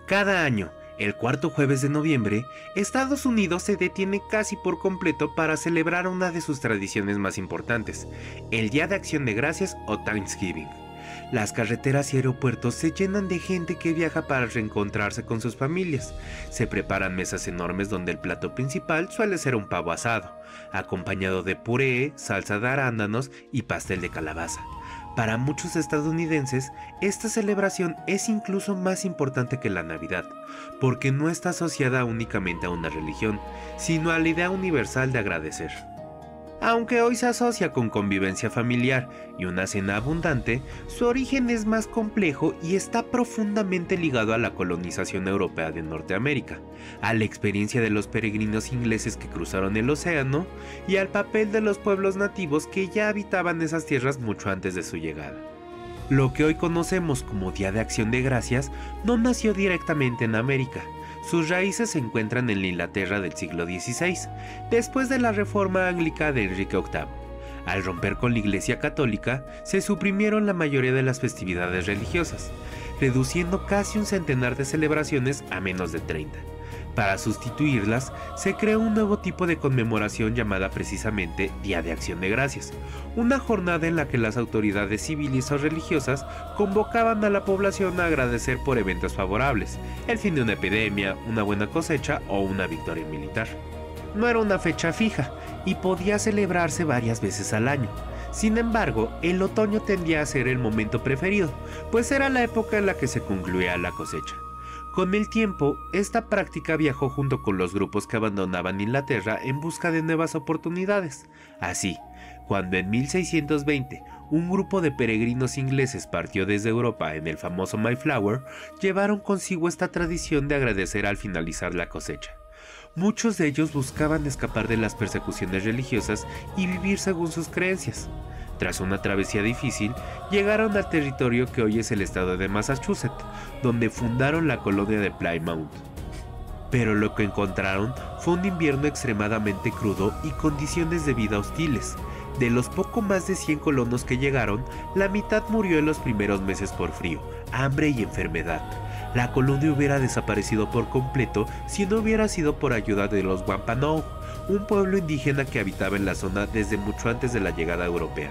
Cada año, el cuarto jueves de noviembre, Estados Unidos se detiene casi por completo para celebrar una de sus tradiciones más importantes, el Día de Acción de Gracias o Thanksgiving. Las carreteras y aeropuertos se llenan de gente que viaja para reencontrarse con sus familias. Se preparan mesas enormes donde el plato principal suele ser un pavo asado, acompañado de puré, salsa de arándanos y pastel de calabaza. Para muchos estadounidenses, esta celebración es incluso más importante que la Navidad, porque no está asociada únicamente a una religión, sino a la idea universal de agradecer. Aunque hoy se asocia con convivencia familiar y una cena abundante, su origen es más complejo y está profundamente ligado a la colonización europea de Norteamérica, a la experiencia de los peregrinos ingleses que cruzaron el océano y al papel de los pueblos nativos que ya habitaban esas tierras mucho antes de su llegada. Lo que hoy conocemos como Día de Acción de Gracias no nació directamente en América. Sus raíces se encuentran en la Inglaterra del siglo XVI, después de la reforma anglicana de Enrique VIII. Al romper con la Iglesia Católica, se suprimieron la mayoría de las festividades religiosas, reduciendo casi un centenar de celebraciones a menos de 30. Para sustituirlas, se creó un nuevo tipo de conmemoración llamada precisamente Día de Acción de Gracias, una jornada en la que las autoridades civiles o religiosas convocaban a la población a agradecer por eventos favorables, el fin de una epidemia, una buena cosecha o una victoria militar. No era una fecha fija y podía celebrarse varias veces al año. Sin embargo, el otoño tendía a ser el momento preferido, pues era la época en la que se concluía la cosecha. Con el tiempo, esta práctica viajó junto con los grupos que abandonaban Inglaterra en busca de nuevas oportunidades. Así, cuando en 1620 un grupo de peregrinos ingleses partió desde Europa en el famoso Mayflower, llevaron consigo esta tradición de agradecer al finalizar la cosecha. Muchos de ellos buscaban escapar de las persecuciones religiosas y vivir según sus creencias. Tras una travesía difícil, llegaron al territorio que hoy es el estado de Massachusetts, donde fundaron la colonia de Plymouth. Pero lo que encontraron fue un invierno extremadamente crudo y condiciones de vida hostiles. De los poco más de 100 colonos que llegaron, la mitad murió en los primeros meses por frío, hambre y enfermedad. La colonia hubiera desaparecido por completo si no hubiera sido por ayuda de los Wampanoag, un pueblo indígena que habitaba en la zona desde mucho antes de la llegada europea.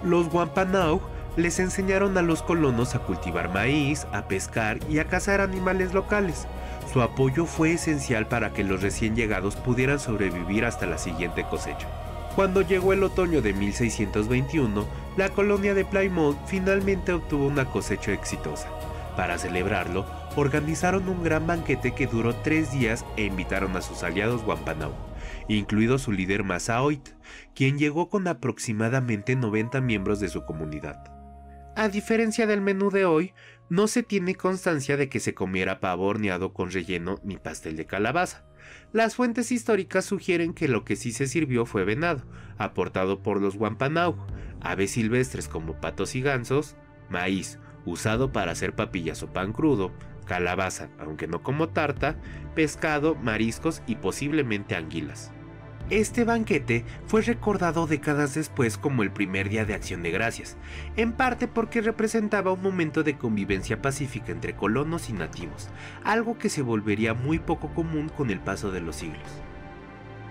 Los Wampanoag les enseñaron a los colonos a cultivar maíz, a pescar y a cazar animales locales. Su apoyo fue esencial para que los recién llegados pudieran sobrevivir hasta la siguiente cosecha. Cuando llegó el otoño de 1621, la colonia de Plymouth finalmente obtuvo una cosecha exitosa. Para celebrarlo, organizaron un gran banquete que duró 3 días e invitaron a sus aliados Wampanoag, incluido su líder Massaoit, quien llegó con aproximadamente 90 miembros de su comunidad. A diferencia del menú de hoy, no se tiene constancia de que se comiera pavo horneado con relleno ni pastel de calabaza. Las fuentes históricas sugieren que lo que sí se sirvió fue venado, aportado por los Wampanoag, aves silvestres como patos y gansos, maíz, usado para hacer papillas o pan crudo, calabaza, aunque no como tarta, pescado, mariscos y posiblemente anguilas. Este banquete fue recordado décadas después como el primer Día de Acción de Gracias, en parte porque representaba un momento de convivencia pacífica entre colonos y nativos, algo que se volvería muy poco común con el paso de los siglos.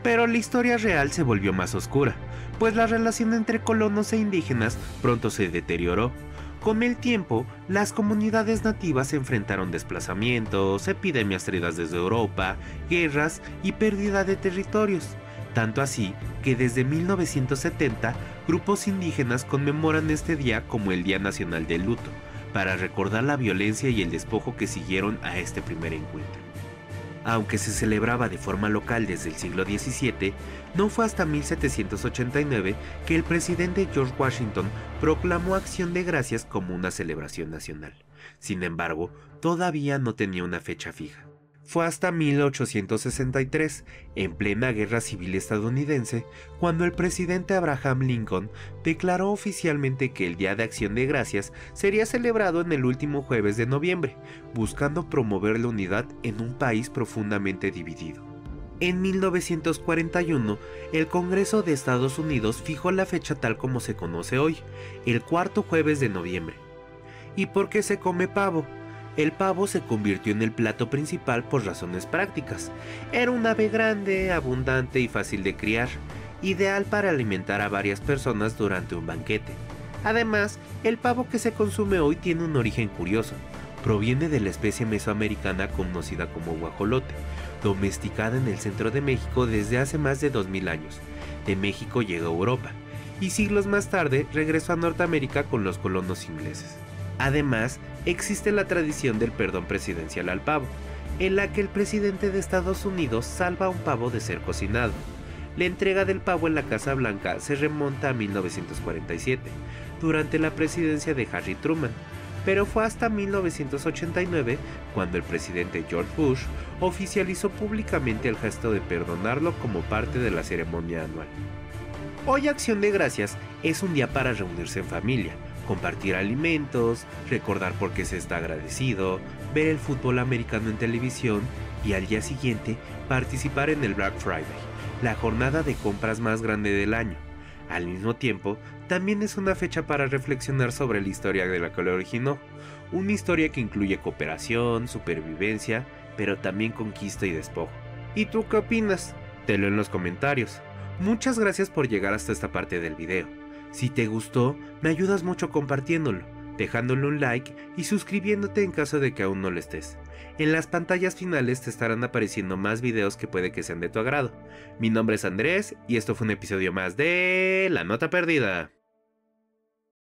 Pero la historia real se volvió más oscura, pues la relación entre colonos e indígenas pronto se deterioró. Con el tiempo, las comunidades nativas enfrentaron desplazamientos, epidemias traídas desde Europa, guerras y pérdida de territorios. Tanto así que desde 1970, grupos indígenas conmemoran este día como el Día Nacional del Luto, para recordar la violencia y el despojo que siguieron a este primer encuentro. Aunque se celebraba de forma local desde el siglo XVII, no fue hasta 1789 que el presidente George Washington proclamó Acción de Gracias como una celebración nacional. Sin embargo, todavía no tenía una fecha fija. Fue hasta 1863, en plena Guerra Civil estadounidense, cuando el presidente Abraham Lincoln declaró oficialmente que el Día de Acción de Gracias sería celebrado en el último jueves de noviembre, buscando promover la unidad en un país profundamente dividido. En 1941, el Congreso de Estados Unidos fijó la fecha tal como se conoce hoy, el cuarto jueves de noviembre. ¿Y por qué se come pavo? El pavo se convirtió en el plato principal por razones prácticas. Era un ave grande, abundante y fácil de criar, ideal para alimentar a varias personas durante un banquete. Además, el pavo que se consume hoy tiene un origen curioso. Proviene de la especie mesoamericana conocida como guajolote, domesticada en el centro de México desde hace más de 2000 años. De México llegó a Europa, y siglos más tarde regresó a Norteamérica con los colonos ingleses. Además, existe la tradición del perdón presidencial al pavo, en la que el presidente de Estados Unidos salva a un pavo de ser cocinado. La entrega del pavo en la Casa Blanca se remonta a 1947, durante la presidencia de Harry Truman, pero fue hasta 1989 cuando el presidente George Bush oficializó públicamente el gesto de perdonarlo como parte de la ceremonia anual. Hoy Acción de Gracias es un día para reunirse en familia, compartir alimentos, recordar por qué se está agradecido, ver el fútbol americano en televisión y al día siguiente participar en el Black Friday, la jornada de compras más grande del año. Al mismo tiempo, también es una fecha para reflexionar sobre la historia de la que lo originó, una historia que incluye cooperación, supervivencia, pero también conquista y despojo. ¿Y tú qué opinas? Te leo en los comentarios. Muchas gracias por llegar hasta esta parte del video. Si te gustó, me ayudas mucho compartiéndolo, dejándole un like y suscribiéndote en caso de que aún no lo estés. En las pantallas finales te estarán apareciendo más videos que puede que sean de tu agrado. Mi nombre es Andrés y esto fue un episodio más de La Nota Perdida.